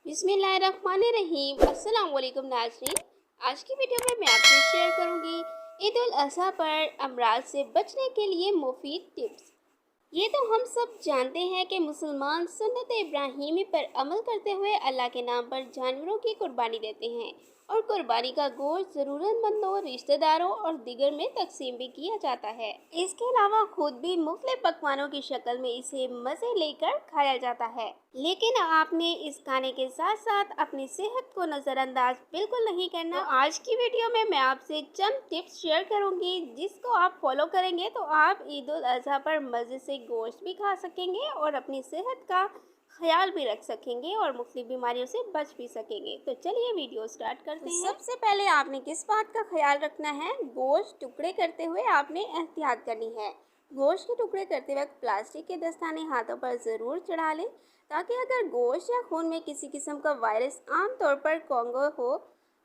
बिस्मिल्लाहिर्रहमानिर्रहीम। अस्सलाम वालेकुम नाज़रीन। आज की वीडियो में मैं आपसे शेयर करूंगी ईद उल अज़हा पर अमराज से बचने के लिए मुफीद टिप्स। ये तो हम सब जानते हैं कि मुसलमान सुन्नत इब्राहीमी पर अमल करते हुए अल्लाह के नाम पर जानवरों की कुर्बानी देते हैं और कुर्बानी का गोश्त ज़रूरतमंदों, रिश्तेदारों और दिगर में तकसीम भी किया जाता है। इसके अलावा खुद भी मुख्तलिफ पकवानों की शक्ल में इसे मज़े लेकर खाया जाता है, लेकिन आपने इस खाने के साथ साथ अपनी सेहत को नज़रअंदाज बिल्कुल नहीं करना। तो आज की वीडियो में मैं आपसे चंद टिप्स शेयर करूंगी, जिसको आप फॉलो करेंगे तो आप ईद उल अज़हा पर मज़े से गोश्त भी खा सकेंगे और अपनी सेहत का ख्याल भी रख सकेंगे और मुख्तलिफ बीमारियों से बच भी सकेंगे। तो चलिए वीडियो स्टार्ट करते हैं। सबसे पहले आपने किस बात का ख्याल रखना है? गोश्त टुकड़े करते हुए आपने एहतियात करनी है। गोश्त के टुकड़े करते वक्त प्लास्टिक के दस्ताने हाथों पर ज़रूर चढ़ा लें, ताकि अगर गोश्त या खून में किसी किस्म का वायरस आमतौर पर कॉन्गो हो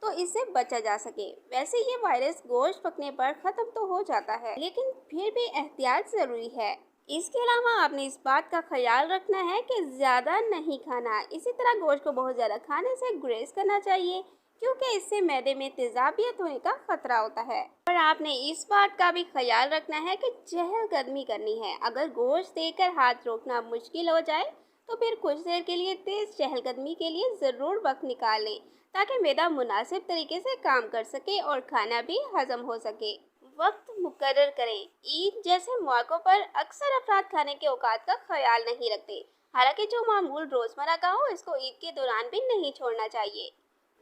तो इससे बचा जा सके। वैसे ये वायरस गोश्त पकने पर ख़त्म तो हो जाता है, लेकिन फिर भी एहतियात ज़रूरी है। इसके अलावा आपने इस बात का ख्याल रखना है कि ज़्यादा नहीं खाना। इसी तरह गोश्त को बहुत ज़्यादा खाने से गुरेज करना चाहिए, क्योंकि इससे मैदे में तेज़ाबियत होने का खतरा होता है। और आपने इस बात का भी ख्याल रखना है कि चहलकदमी करनी है। अगर गोश्त देकर हाथ रोकना मुश्किल हो जाए तो फिर कुछ देर के लिए तेज़ चहलकदमी के लिए ज़रूर वक्त निकाल लें, ताकि मैदा मुनासिब तरीके से काम कर सके और खाना भी हजम हो सके। वक्त मुकर्रर करें। ईद जैसे मौक़ों पर अक्सर अफराद खाने के औकात का ख्याल नहीं रखते। हालांकि जो मामूल रोज़मर्रा का हो, इसको ईद के दौरान भी नहीं छोड़ना चाहिए,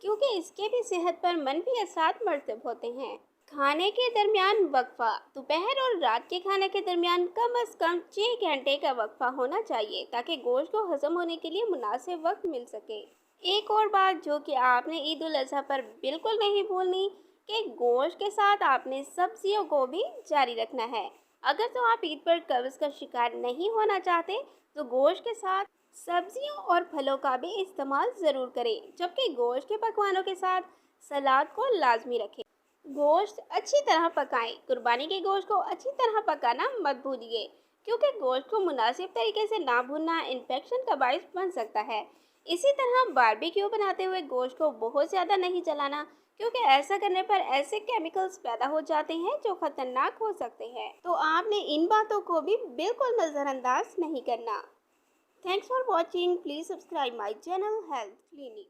क्योंकि इसके भी सेहत पर मनफी असरात मरतब होते हैं। खाने के दरमियान वक्फा। दोपहर और रात के खाने के दरमियान कम अज़ कम 6 घंटे का वक्फा होना चाहिए, ताकि गोश्त को हजम होने के लिए मुनासिब वक्त मिल सके। एक और बात जो कि आपने ईद उल अज़हा पर बिल्कुल नहीं भूलनी, कि गोश्त के साथ आपने सब्जियों को भी जारी रखना है। अगर तो आप ईद पर कब्ज़ का शिकार नहीं होना चाहते तो गोश्त के साथ सब्जियों और फलों का भी इस्तेमाल ज़रूर करें, जबकि गोश्त के पकवानों के साथ सलाद को लाजमी रखें। गोश्त अच्छी तरह पकाएं। कुर्बानी के गोश्त को अच्छी तरह पकाना मत भूलिए, क्योंकि गोश्त को मुनासिब तरीके से ना भूनना इन्फेक्शन का बायस बन सकता है। इसी तरह बारबेक्यू बनाते हुए गोश्त को बहुत ज़्यादा नहीं जलाना, क्योंकि ऐसा करने पर ऐसे केमिकल्स पैदा हो जाते हैं जो खतरनाक हो सकते हैं। तो आपने इन बातों को भी बिल्कुल नज़रअंदाज नहीं करना। Thanks for watching. Please subscribe my channel health clinic.